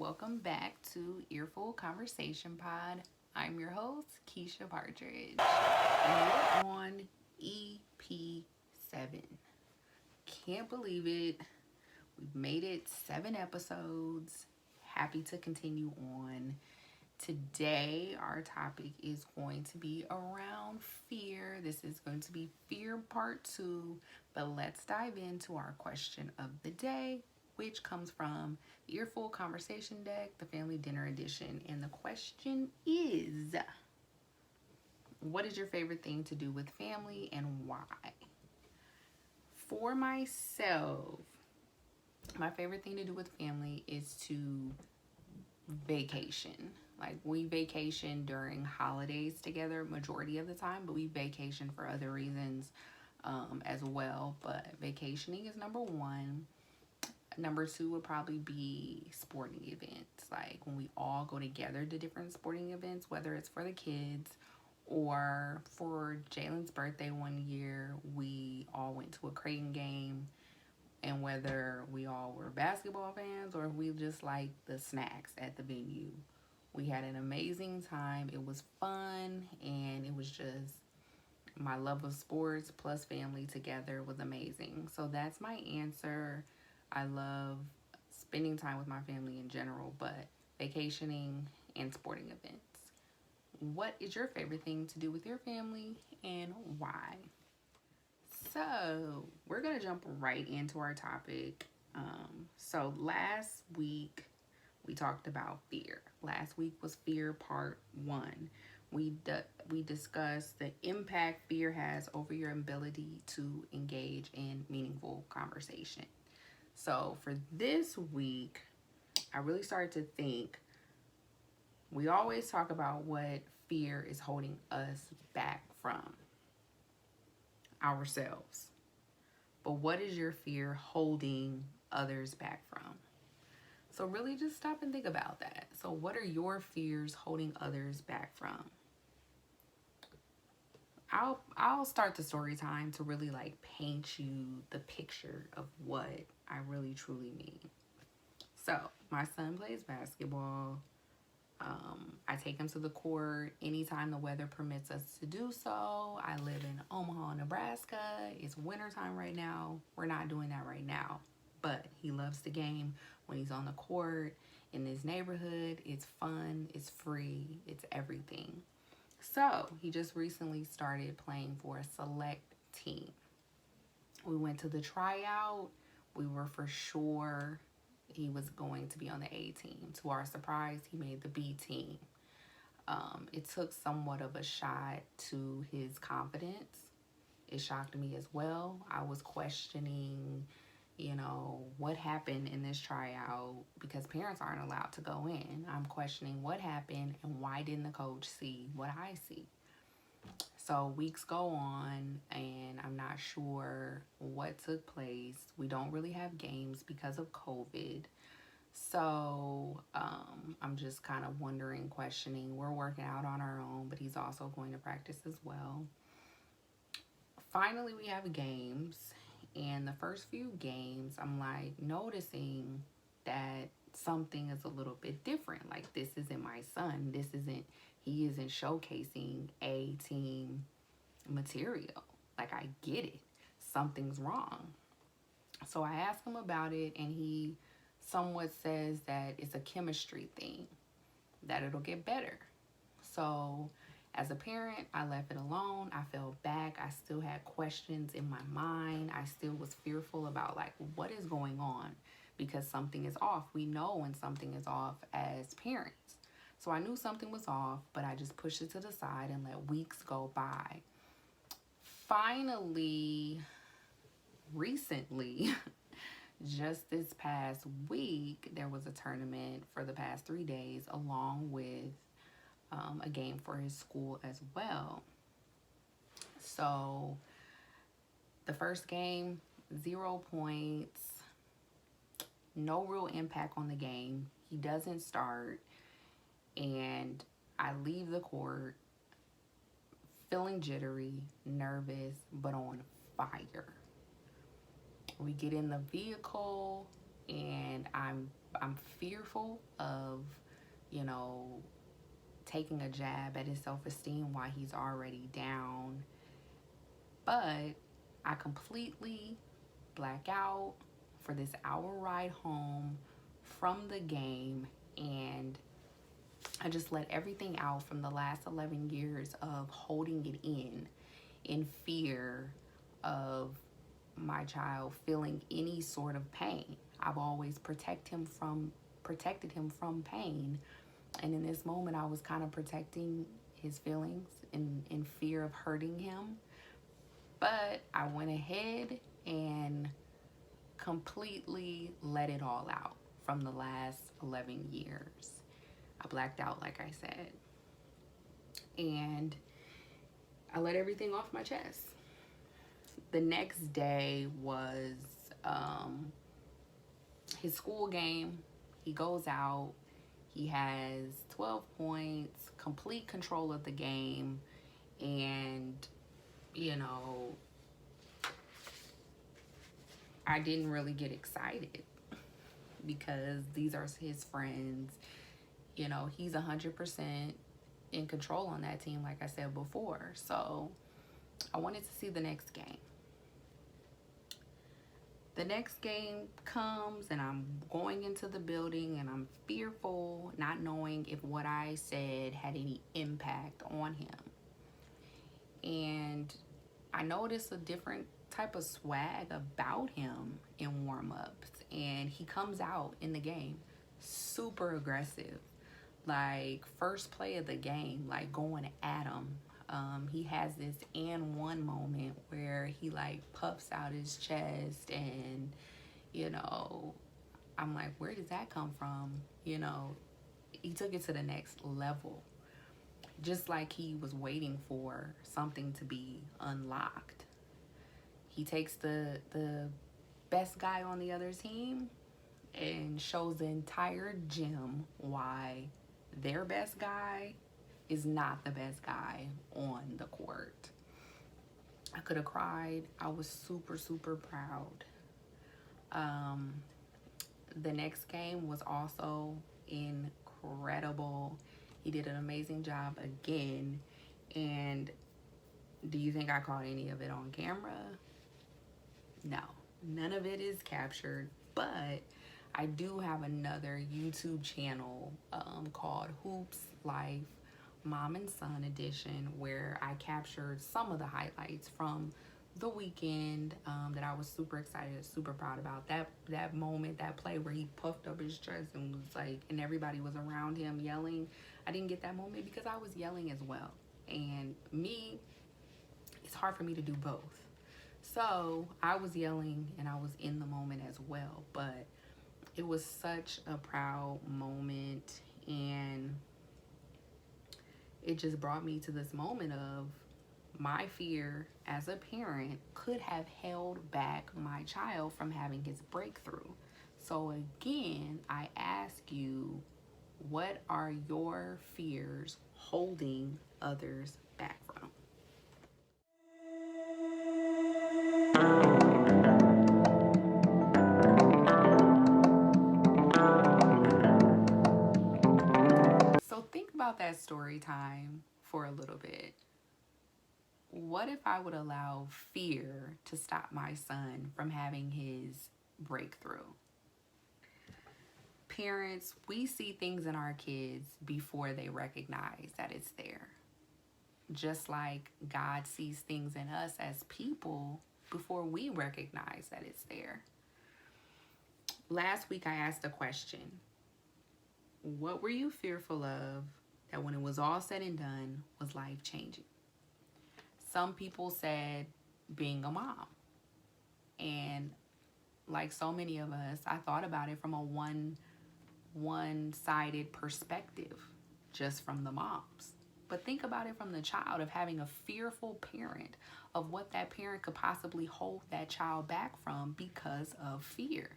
welcome back to Earful Conversation Pod. I'm your host, Keshia Partridge, and we're on EP7. Can't believe it. We've made it 7 episodes. Happy to continue on. Today, our topic is going to be around fear. This is going to be fear part 2, but let's dive into our question of the day, which comes from the Earful Conversation Deck, the Family Dinner Edition. And the question is, what is your favorite thing to do with family and why? For myself, my favorite thing to do with family is to vacation. Like, we vacation during holidays together majority of the time, but we vacation for other reasons as well. But vacationing is number one. Number 2 would probably be sporting events. Like when we all go together to different sporting events, whether it's for the kids or for Jalen's birthday one year, we all went to a Creighton game. And whether we all were basketball fans or we just liked the snacks at the venue, we had an amazing time. It was fun, and it was just my love of sports plus family together was amazing. So that's my answer. I love spending time with my family in general, but vacationing and sporting events. What is your favorite thing to do with your family and why? So we're going to jump right into our topic. So last week we talked about fear. Last week was fear part 1. We discussed the impact fear has over your ability to engage in meaningful conversation. So for this week, I really started to think, we always talk about what fear is holding us back from ourselves. But what is your fear holding others back from? So really just stop and think about that. So what are your fears holding others back from? I'll start the story time to really paint you the picture of what I really truly mean. So my son plays basketball. I take him to the court anytime the weather permits us to do so. I live in Omaha, Nebraska. It's wintertime right now. We're not doing that right now. But he loves the game when he's on the court in his neighborhood. It's fun. It's free. It's everything. So he just recently started playing for a select team. We went to the tryout. We were for sure he was going to be on the A team. To our surprise, he made the B team. It took somewhat of a shot to his confidence. It shocked me as well. I was questioning, what happened in this tryout, because parents aren't allowed to go in. I'm questioning what happened and why didn't the coach see what I see? So weeks go on and I'm not sure what took place. We don't really have games because of COVID. So I'm just kind of wondering, questioning. We're working out on our own, but he's also going to practice as well. Finally, we have games. And the first few games, I'm noticing that something is a little bit different. This isn't my son. He isn't showcasing A team material. I get it. Something's wrong. So I ask him about it, and he somewhat says that it's a chemistry thing, that it'll get better. So as a parent, I left it alone. I fell back. I still had questions in my mind. I still was fearful about what is going on, because something is off. We know when something is off as parents. So I knew something was off, but I just pushed it to the side and let weeks go by. Finally, recently, just this past week, there was a tournament for the past 3 days, along with a game for his school as well. So the first game, 0 points, no real impact on the game. He doesn't start, and I leave the court feeling jittery, nervous, but on fire. We get in the vehicle. and I'm fearful of, you know, taking a jab at his self-esteem while he's already down. But I completely black out for this hour ride home from the game, and I just let everything out from the last 11 years of holding it in fear of my child feeling any sort of pain. I've always protected him from pain, and in this moment I was kind of protecting his feelings in fear of hurting him. But I went ahead and completely let it all out from the last 11 years. I blacked out, like I said, and I let everything off my chest. The next day was his school game. He goes out, he has 12 points, complete control of the game, and you know, I didn't really get excited because these are his friends. You know, he's 100% in control on that team, like I said before. So I wanted to see the next game. The next game comes, and I'm going into the building, and I'm fearful, not knowing if what I said had any impact on him. And I noticed a different type of swag about him in warm-ups, and he comes out in the game super aggressive, like first play of the game, like going at him. He has this and one moment where he like puffs out his chest, and you know, I'm like, where does that come from? You know, he took it to the next level, just like he was waiting for something to be unlocked. He takes the best guy on the other team and shows the entire gym why their best guy is not the best guy on the court. I could have cried. I was super, super proud. The next game was also incredible. He did an amazing job again. And do you think I caught any of it on camera? No, none of it is captured, but I do have another YouTube channel called Hoops Life Mom and Son Edition, where I captured some of the highlights from the weekend that I was super excited, super proud about. That moment, that play where he puffed up his chest and was like, and everybody was around him yelling. I didn't get that moment because I was yelling as well. And me, it's hard for me to do both. So I was yelling and I was in the moment as well. But it was such a proud moment, and it just brought me to this moment of my fear as a parent could have held back my child from having his breakthrough. So again, I ask you, what are your fears holding others back from? So think about that story time for a little bit. What if I would allow fear to stop my son from having his breakthrough? Parents, we see things in our kids before they recognize that it's there. Just like God sees things in us as people before we recognize that it's there. Last week I asked a question. What were you fearful of that when it was all said and done was life-changing? Some people said being a mom. And like so many of us, I thought about it from a one-sided perspective, just from the moms. But think about it from the child, of having a fearful parent, of what that parent could possibly hold that child back from because of fear.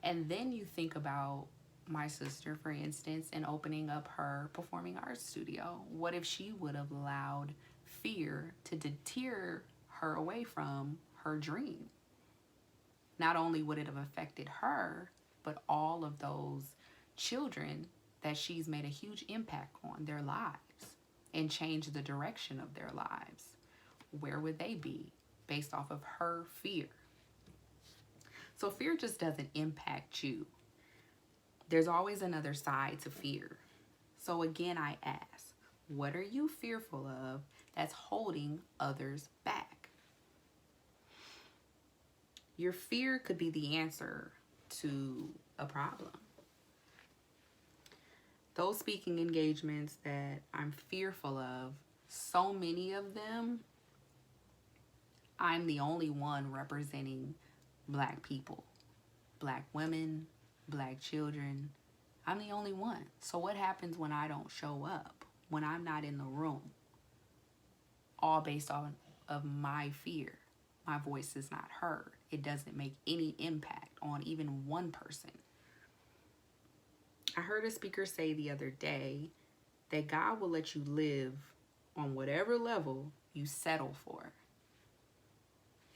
And then you think about my sister, for instance, in opening up her performing arts studio. What if she would have allowed fear to deter her away from her dream? not only would it have affected her, but all of those children that she's made a huge impact on their lives and changed the direction of their lives. Where would they be based off of her fear? So fear just doesn't impact you. There's always another side to fear. So again, I ask, what are you fearful of that's holding others back? Your fear could be the answer to a problem. Those speaking engagements that I'm fearful of, so many of them, I'm the only one representing Black people, Black women, Black children. I'm the only one. So what happens when I don't show up, when I'm not in the room? All based on of my fear. My voice is not heard. It doesn't make any impact on even one person. I heard a speaker say the other day that God will let you live on whatever level you settle for.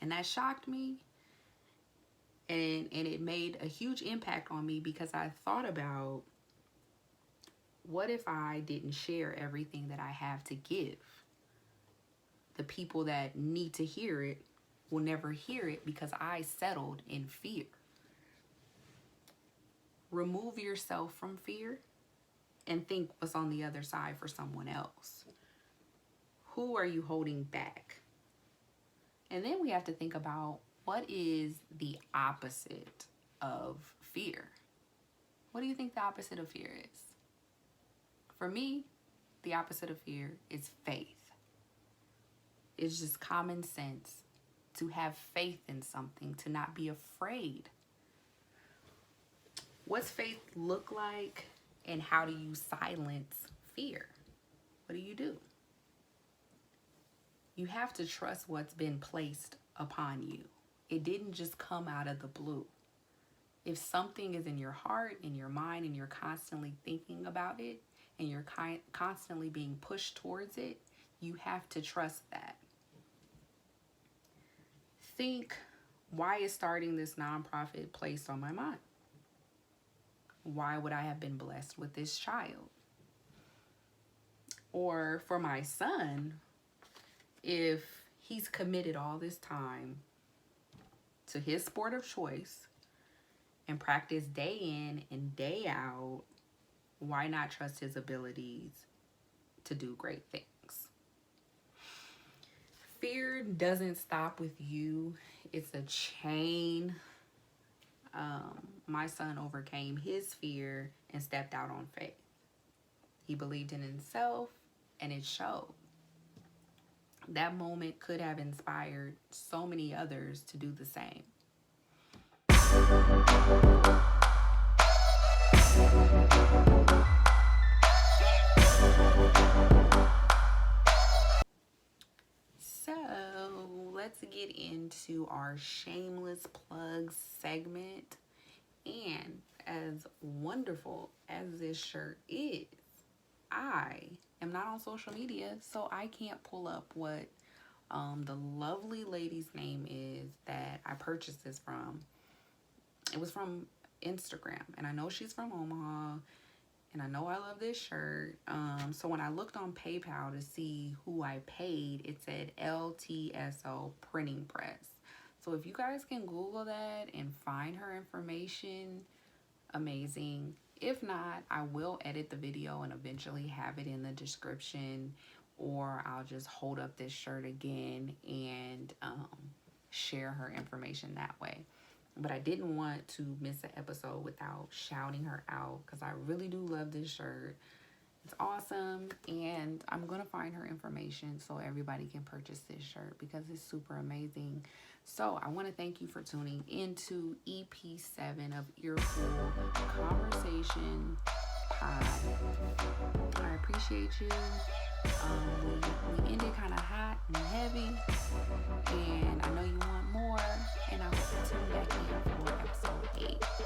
And that shocked me. And it made a huge impact on me because I thought about, what if I didn't share everything that I have to give? The people that need to hear it will never hear it because I settled in fear. Remove yourself from fear and think what's on the other side for someone else. Who are you holding back? And then we have to think about, what is the opposite of fear? What do you think the opposite of fear is? For me, the opposite of fear is faith. It's just common sense to have faith in something, to not be afraid. What's faith look like, and how do you silence fear? What do? You have to trust what's been placed upon you. It didn't just come out of the blue. If something is in your heart, in your mind, and you're constantly thinking about it, and you're constantly being pushed towards it, you have to trust that. Think, why is starting this nonprofit placed on my mind? Why would I have been blessed with this child? Or for my son, if he's committed all this time to his sport of choice and practice day in and day out, why not trust his abilities to do great things? Fear doesn't stop with you. It's a chain. My son overcame his fear and stepped out on faith. He believed in himself, and it showed. That moment could have inspired so many others to do the same. So let's get into our shameless plug segment. And as wonderful as this shirt is, I am not on social media, so I can't pull up what the lovely lady's name is that I purchased this from. It was from Instagram, and I know she's from Omaha, and I know I love this shirt. So when I looked on PayPal to see who I paid, it said LTSO Printing Press. So if you guys can Google that and find her information, amazing. If not, I will edit the video and eventually have it in the description, or I'll just hold up this shirt again and share her information that way. But I didn't want to miss an episode without shouting her out, because I really do love this shirt. It's awesome, and I'm going to find her information so everybody can purchase this shirt because it's super amazing. So I want to thank you for tuning into EP7 of Earful Conversation Pod. I appreciate you. We ended kind of hot and heavy, and I know you want more, and I hope you tune back in for episode 8.